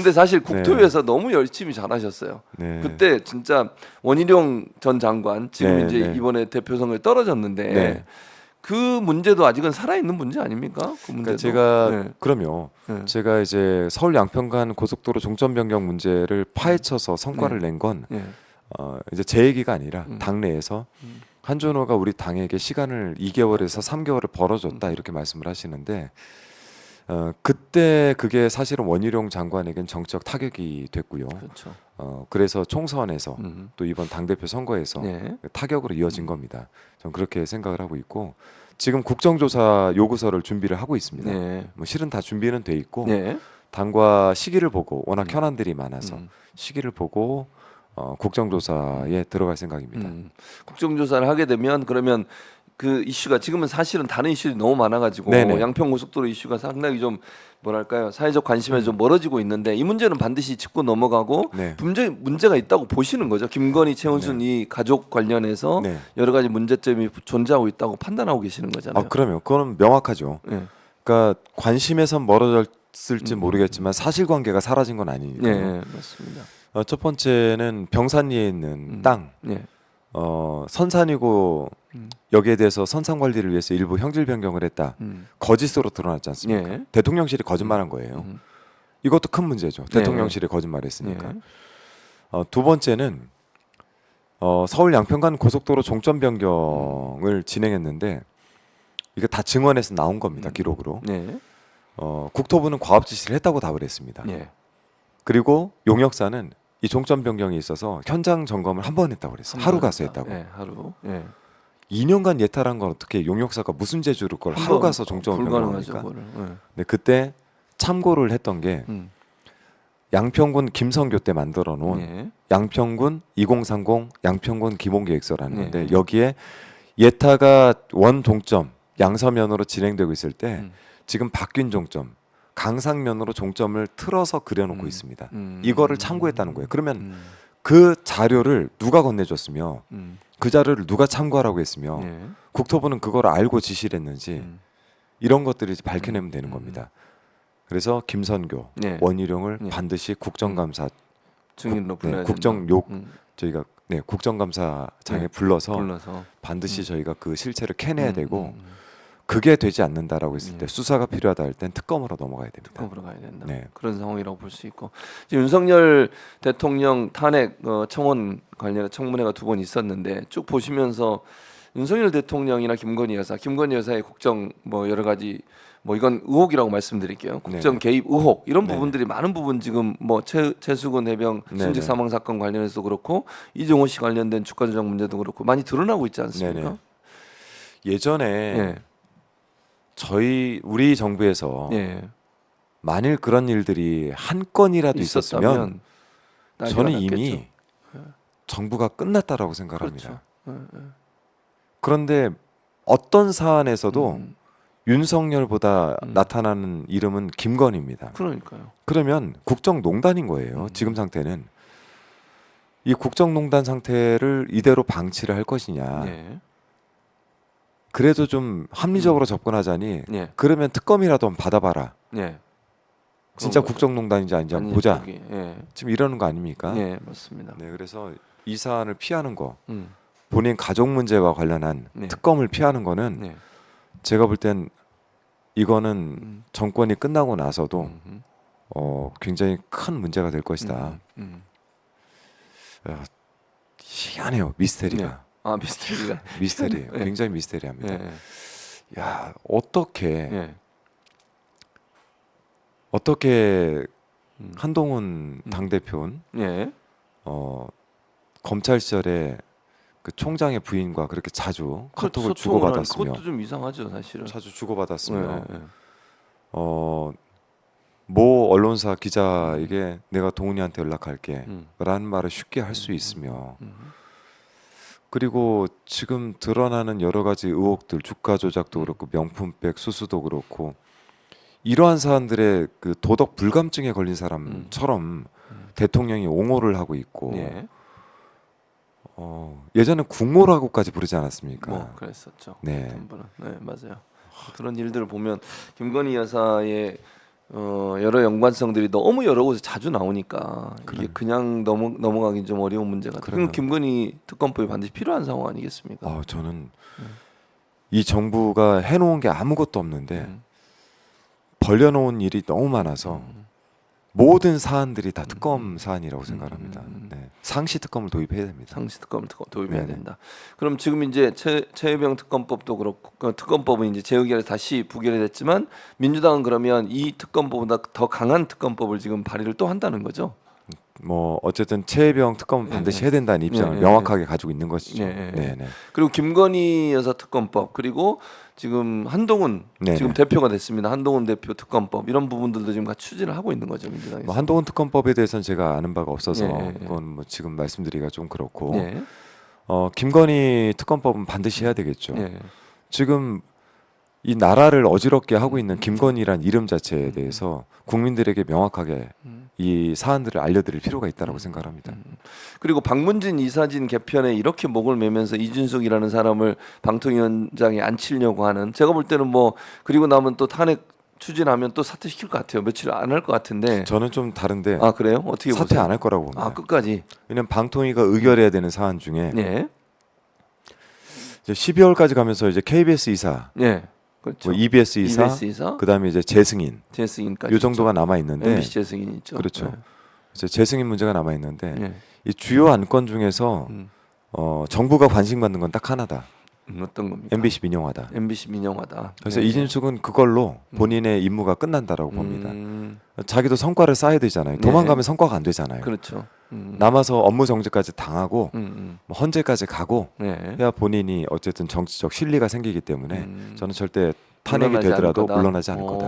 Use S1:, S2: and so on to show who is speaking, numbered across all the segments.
S1: 근데 사실 국토위에서 너무 열심히 잘하셨어요.
S2: 네.
S1: 그때 진짜 원희룡 전 장관 지금
S2: 네,
S1: 이제
S2: 네.
S1: 이번에 대표 선거에 떨어졌는데
S2: 네.
S1: 그 문제도 아직은 살아 있는 문제 아닙니까? 그
S2: 그러니까
S1: 문제도.
S2: 제가
S1: 네.
S2: 그럼요.
S1: 네.
S2: 제가 이제 서울 양평간 고속도로 종점 변경 문제를 파헤쳐서 성과를
S1: 네.
S2: 낸 건
S1: 네.
S2: 이제 제 얘기가 아니라
S1: 음.
S2: 당내에서 한준호가 우리 당에게 시간을 2개월에서 3개월을 벌어줬다 이렇게 말씀을 하시는데 그때 그게 사실은 원희룡 장관에겐 정치적 타격이 됐고요.
S1: 그렇죠.
S2: 그래서 총선에서
S1: 음.
S2: 또 이번 당대표 선거에서
S1: 네.
S2: 타격으로 이어진 겁니다. 저는 그렇게 생각을 하고 있고 지금 국정조사 요구서를 준비를 하고 있습니다.
S1: 네.
S2: 뭐 실은 다 준비는 돼 있고
S1: 네.
S2: 당과 시기를 보고 워낙 현안들이 많아서
S1: 음.
S2: 시기를 보고 국정조사에 들어갈 생각입니다.
S1: 국정조사를 하게 되면 그러면 그 이슈가 지금은 사실은 다른 이슈들이 너무 많아가지고
S2: 네네.
S1: 양평고속도로 이슈가 상당히 좀 뭐랄까요 사회적 관심에서 좀 멀어지고 있는데 이 문제는 반드시 짚고 넘어가고
S2: 네.
S1: 분명히 문제가 있다고 보시는 거죠. 김건희, 최은순 이 가족 관련해서
S2: 네.
S1: 여러 가지 문제점이 존재하고 있다고 판단하고 계시는 거잖아요.
S2: 그러면 그거는 명확하죠.
S1: 네.
S2: 그러니까 관심에선 멀어졌을지 모르겠지만 사실관계가 사라진 건 아니니까요.
S1: 네, 맞습니다.
S2: 첫 번째는 병산리에 있는 땅,
S1: 네.
S2: 선산이고 여기에 대해서 선산 관리를 위해서 일부 형질 변경을 했다. 거짓으로 드러났지 않습니까?
S1: 네.
S2: 대통령실이 거짓말한 거예요. 이것도 큰 문제죠.
S1: 네.
S2: 대통령실이 거짓말했으니까.
S1: 네.
S2: 두 번째는 서울 양평간 고속도로 종점 변경을 진행했는데 이게 다 증언에서 나온 겁니다. 기록으로.
S1: 네.
S2: 국토부는 과업 지시를 했다고 답을 했습니다.
S1: 네.
S2: 그리고 용역사는 이 종점 변경에 있어서 현장 점검을 한 번 했다고 그랬어요. 하루 가서 했다고.
S1: 네, 하루. 네.
S2: 2년간 예탈한 건 어떻게 용역사가 무슨 재주로 그걸 하루 가서 종점을
S1: 불가능하죠.
S2: 변경합니까?
S1: 그거를. 네.
S2: 근데 그때 참고를 했던 게 양평군 김성교 때 만들어 놓은
S1: 네.
S2: 양평군 2030 양평군 기본계획서라는
S1: 네.
S2: 건데 여기에 예타가 원 종점 양서면으로 진행되고 있을 때 지금 바뀐 종점 강상면으로 종점을 틀어서 그려놓고 있습니다. 이거를 참고했다는 거예요. 그러면 그 자료를 누가 건네줬으며 그 자료를 누가 참고하라고 했으며
S1: 네.
S2: 국토부는 그걸 알고 지시를 했는지 이런 것들을 이제 밝혀내면 되는 겁니다. 그래서 김선교,
S1: 네.
S2: 원희룡을
S1: 네.
S2: 반드시 국정감사
S1: 증인으로 불러야
S2: 국정욕
S1: 된다.
S2: 저희가 국정감사장에 불러서
S1: 불러서
S2: 반드시 저희가 그 실체를 캐내야 되고 그게 되지 않는다라고 했을 때 수사가 필요하다 할 땐 특검으로 넘어가야 됩니다.
S1: 특검으로 가야 된다.
S2: 네.
S1: 그런 상황이라고 볼 수 있고 지금 윤석열 대통령 탄핵 청원 관련 청문회가 두 번 있었는데 쭉 보시면서 윤석열 대통령이나 김건희 여사의 국정 뭐 여러 가지 뭐 이건 의혹이라고 말씀드릴게요. 국정
S2: 네네.
S1: 개입 의혹 이런
S2: 네네.
S1: 부분들이 많은 부분 지금 뭐 최수근 해병
S2: 네네.
S1: 순직 사망 사건 관련해서도 그렇고 이종호 씨 관련된 주가 조작 문제도 그렇고 많이 드러나고 있지 않습니까?
S2: 네네. 예전에
S1: 예.
S2: 우리 정부에서
S1: 예.
S2: 만일 그런 일들이 한 건이라도 있었으면
S1: 있었다면 난리가
S2: 저는
S1: 났겠죠.
S2: 이미 정부가 끝났다라고 생각합니다.
S1: 그렇죠.
S2: 그런데 어떤 사안에서도
S1: 음.
S2: 윤석열보다 나타나는 이름은 김건희입니다.
S1: 그러니까요.
S2: 그러면 국정농단인 거예요. 지금 상태는 이 국정농단 상태를 이대로 방치를 할 것이냐.
S1: 예.
S2: 그래도 좀 합리적으로 접근하자니
S1: 예.
S2: 그러면 특검이라도 한번 받아봐라.
S1: 예.
S2: 진짜
S1: 그런 거죠.
S2: 국정농단인지 아닌지 한번
S1: 아니,
S2: 보자.
S1: 거기, 예.
S2: 지금 이러는 거 아닙니까?
S1: 예, 맞습니다.
S2: 네, 그래서 이 사안을 피하는 거,
S1: 음.
S2: 본인 가족 문제와 관련한
S1: 네.
S2: 특검을 피하는 거는
S1: 네.
S2: 제가 볼 땐 이거는 정권이 끝나고 나서도 굉장히 큰 문제가 될 것이다. 희한해요, 미스테리가.
S1: 네. 아, 미스터리가.
S2: 미스테리예요.
S1: 네.
S2: 굉장히 미스테리합니다.
S1: 예.
S2: 야, 어떻게
S1: 예.
S2: 한동훈 당대표는
S1: 예.
S2: 검찰 시절에 그 총장의 부인과 그렇게 자주
S1: 그
S2: 카톡을
S1: 소통을
S2: 주고받았으며
S1: 그것도 좀 이상하죠, 사실은.
S2: 자주 주고받았으며
S1: 예, 예.
S2: 모 언론사 기자에게 내가 동훈이한테 연락할게
S1: 음.
S2: 라는 말을 쉽게 할 수 있으며 그리고 지금 드러나는 여러 가지 의혹들 주가 조작도 그렇고 명품백 수수도 그렇고 이러한 사람들의 그 도덕 불감증에 걸린 사람처럼 대통령이 옹호를 하고 있고
S1: 예.
S2: 예전에 국모라고까지 부르지 않았습니까?
S1: 뭐 그랬었죠.
S2: 네.
S1: 어떤 분은. 네, 맞아요. 그런 일들을 보면 김건희 여사의 여러 연관성들이 너무 여러 곳에 자주 나오니까 이게
S2: 그래요.
S1: 그냥 넘어가기 좀 어려운 문제 같아요. 그럼
S2: 그러면
S1: 김건희 특검법이 반드시 필요한 상황 아니겠습니까?
S2: 저는 이 정부가 해놓은 게 아무것도 없는데
S1: 음.
S2: 벌려놓은 일이 너무 많아서 모든 사안들이 다 특검 사안이라고 생각합니다. 네. 상시 특검을 도입해야 됩니다.
S1: 상시 특검을 도입해야
S2: 네네.
S1: 된다. 그럼 지금 이제 최혜병 특검법도 그렇고 특검법은 이제 재의결에 다시 부결이 됐지만 민주당은 그러면 이 특검법보다 더 강한 특검법을 지금 발의를 또 한다는 거죠?
S2: 뭐 어쨌든 최혜병 특검은 반드시 해야 된다는 입장을 명확하게 가지고 있는 것이죠.
S1: 네.
S2: 네.
S1: 그리고 김건희 여사 특검법 그리고 지금 한동훈
S2: 네네.
S1: 지금 대표가 됐습니다. 한동훈 대표 특검법 이런 부분들도 지금 같이 추진을 하고 있는 거죠 민주당에서.
S2: 뭐 한동훈 특검법에 대해서는 제가 아는 바가 없어서
S1: 네.
S2: 그건 뭐 지금 말씀드리기가 좀 그렇고
S1: 네.
S2: 김건희 특검법은 반드시 해야 되겠죠.
S1: 네.
S2: 지금 이 나라를 어지럽게 하고 있는 김건희란 이름 자체에 대해서 국민들에게 명확하게 이 사안들을 알려드릴 필요가 있다고 생각합니다.
S1: 그리고 박문진 이사진 개편에 이렇게 목을 매면서 이준석이라는 사람을 방통위원장에 앉히려고 하는 제가 볼 때는 뭐 그리고 나면 또 탄핵 추진하면 또 사퇴시킬 것 같아요. 며칠 안 할 것 같은데.
S2: 저는 좀 다른데
S1: 아 그래요? 어떻게
S2: 사퇴
S1: 보세요?
S2: 안 할 거라고 봅니다.
S1: 아 끝까지.
S2: 왜냐하면 방통위가 의결해야 되는 사안 중에
S1: 네.
S2: 이제 12월까지 가면서 이제 KBS 이사,
S1: 네. 그렇죠.
S2: 뭐 EBS 이사,
S1: EBS 이사,
S2: 그다음에 이제 재승인
S1: 재승인까지.
S2: 요 정도가 남아 있는데
S1: MBC 재승인 있죠.
S2: 그렇죠. 이제 재승인 문제가 남아 있는데
S1: 네.
S2: 이 주요 안건 중에서 정부가 관심받는 건 딱 하나다.
S1: 어떤 겁니까?
S2: MBC 민영화다.
S1: MBC 민영화다.
S2: 그래서
S1: 네.
S2: 이준석은 그걸로 본인의 임무가 끝난다라고 봅니다. 자기도 성과를 쌓아야 되잖아요.
S1: 네.
S2: 도망가면 성과가 안 되잖아요.
S1: 그렇죠.
S2: 남아서 업무 정지까지 당하고
S1: 음.
S2: 뭐 헌재까지 가고
S1: 네.
S2: 해야 본인이 어쨌든 정치적 실리가 생기기 때문에 저는 절대 탄핵이
S1: 물러나지 않을
S2: 되더라도
S1: 거다.
S2: 물러나지 않을 거다.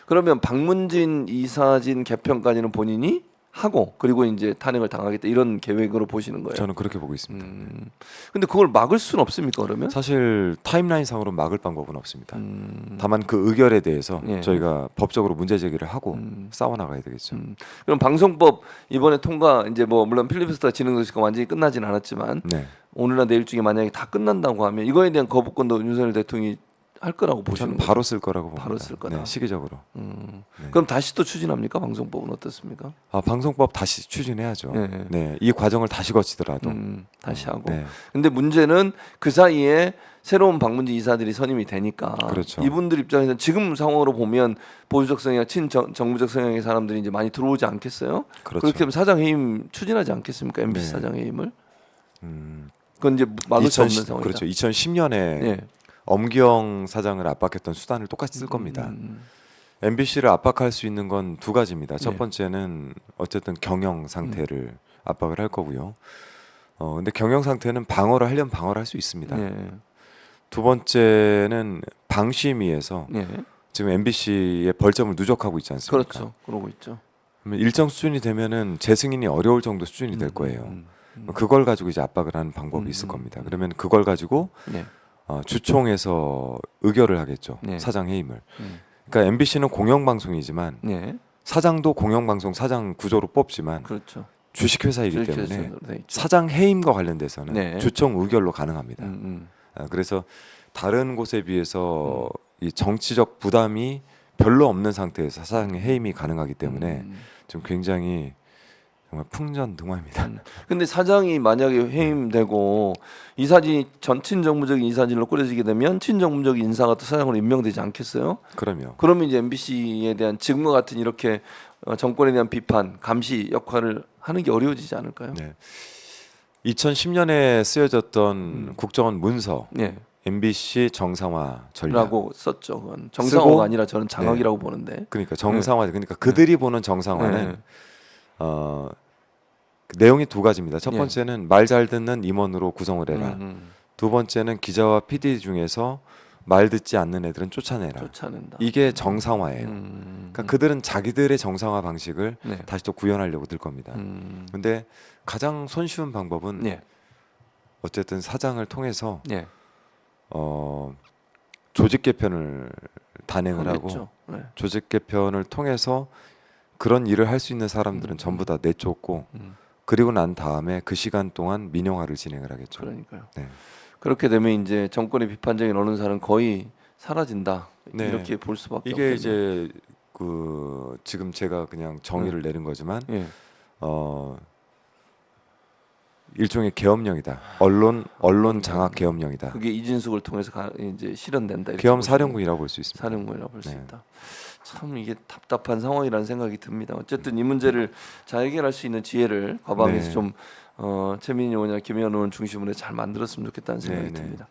S1: 그러면 박문진 이사진 개편까지는 본인이 하고 그리고 이제 탄핵을 당하겠다 이런 계획으로 보시는 거예요.
S2: 저는 그렇게 보고 있습니다.
S1: 근데 그걸 막을 수는 없습니까 그러면?
S2: 사실 타임라인상으로 막을 방법은 없습니다. 다만 그 의결에 대해서
S1: 예.
S2: 저희가 법적으로 문제 제기를 하고 싸워 나가야 되겠죠.
S1: 그럼 방송법 이번에 통과 이제 뭐 물론 필리버스터 진행되니까 완전히 끝나진 않았지만
S2: 네.
S1: 오늘이나 내일 중에 만약에 다 끝난다고 하면 이거에 대한 거부권도 윤석열 대통령이 할 거라고 보시는
S2: 저는
S1: 거죠?
S2: 바로 쓸 거라고 봅니다.
S1: 바로 쓸 거다.
S2: 네, 시기적으로.
S1: 그럼 다시 또 추진합니까 방송법은 어떻습니까?
S2: 방송법 다시 추진해야죠.
S1: 예.
S2: 네, 이 과정을 다시 거치더라도.
S1: 다시 하고.
S2: 네.
S1: 근데 문제는 그 사이에 새로운 방문진 이사들이 선임이 되니까
S2: 그렇죠.
S1: 이분들 입장에서는 지금 상황으로 보면 보수적 성향, 친정부적 성향의 사람들이 이제 많이 들어오지 않겠어요?
S2: 그렇죠.
S1: 그렇게 되면 사장 해임 추진하지 않겠습니까? MBC
S2: 네.
S1: 사장 해임을?
S2: 음,
S1: 그건 이제 막을 수 없는 상황이다.
S2: 그렇죠. 2010년에
S1: 예.
S2: 엄기영 사장을 압박했던 수단을 똑같이 쓸 겁니다. MBC를 압박할 수 있는 건 두 가지입니다. 첫
S1: 네.
S2: 번째는 어쨌든 경영 상태를 압박을 할 거고요. 근데 경영 상태는 방어를 하려면 방어를 할 수 있습니다.
S1: 예.
S2: 두 번째는 방심위에서
S1: 예.
S2: 지금 MBC의 벌점을 누적하고 있지 않습니까?
S1: 그렇죠. 그러고 있죠.
S2: 그러면 일정 수준이 되면은 재승인이 어려울 정도 수준이 될 거예요. 그걸 가지고 이제 압박을 하는 방법이 있을 겁니다. 그러면 그걸 가지고
S1: 예.
S2: 주총에서 의결을 하겠죠.
S1: 네.
S2: 사장 해임을. 그러니까 MBC는 공영방송이지만
S1: 예.
S2: 사장도 공영방송 사장 구조로 뽑지만
S1: 그렇죠.
S2: 주식회사이기
S1: 주식회사로
S2: 때문에
S1: 돼 있죠.
S2: 사장 해임과 관련돼서는
S1: 네.
S2: 주총 의결로 가능합니다.
S1: 음.
S2: 그래서 다른 곳에 비해서 이 정치적 부담이 별로 없는 상태에서 사장 해임이 가능하기 때문에 좀 굉장히 정말 풍전등화입니다.
S1: 근데 사장이 만약에 해임되고 이사진이 전 친정부적인 이사진으로 꾸려지게 되면 친정부적인 인사가 또 사장으로 임명되지 않겠어요?
S2: 그럼요.
S1: 그러면 이제 MBC에 대한 지금과 같은 이렇게 정권에 대한 비판, 감시 역할을 하는 게 어려워지지 않을까요?
S2: 네. 2010년에 쓰여졌던 국정원 문서
S1: 네.
S2: MBC 정상화 전략.
S1: 라고 썼죠. 그건 정상화가
S2: 쓰고,
S1: 아니라 저는 장악이라고 보는데.
S2: 그러니까 정상화. 그러니까 그들이 보는 정상화는 그 내용이 두 가지입니다. 첫
S1: 예.
S2: 번째는 말 잘 듣는 임원으로 구성을 해라. 두 번째는 기자와 PD 중에서 말 듣지 않는 애들은 쫓아내라.
S1: 쫓아낸다.
S2: 이게 정상화예요. 그러니까 그들은 자기들의 정상화 방식을
S1: 네.
S2: 다시 또 구현하려고 들 겁니다. 근데 가장 손쉬운 방법은
S1: 예.
S2: 어쨌든 사장을 통해서
S1: 예.
S2: 조직 개편을 단행을 하고
S1: 하겠죠. 네.
S2: 조직 개편을 통해서 그런 일을 할 수 있는 사람들은 전부 다 내쫓고 그리고 난 다음에 그 시간 동안 민영화를 진행을 하겠죠.
S1: 그러니까요.
S2: 네.
S1: 그렇게 되면 이제 정권의 비판적인 언론사는 거의 사라진다.
S2: 네.
S1: 이렇게 볼 수밖에
S2: 이게
S1: 없겠네요.
S2: 이제 그 지금 제가 그냥 정의를 내린 거지만
S1: 예.
S2: 일종의 계엄령이다. 언론 장악 계엄령이다.
S1: 그게 이진숙을 통해서 이제 실현된다. 이렇게
S2: 계엄
S1: 보시면
S2: 사령군이라고 볼 수 있습니다.
S1: 사령군이라고 볼 수
S2: 네.
S1: 있다. 참 이게 답답한 상황이라는 생각이 듭니다. 어쨌든 이 문제를 잘 해결할 수 있는 지혜를 과방에서
S2: 네.
S1: 좀 최민희 의원이나 김혜연 의원 중심으로 잘 만들었으면 좋겠다는 생각이
S2: 네, 네.
S1: 듭니다.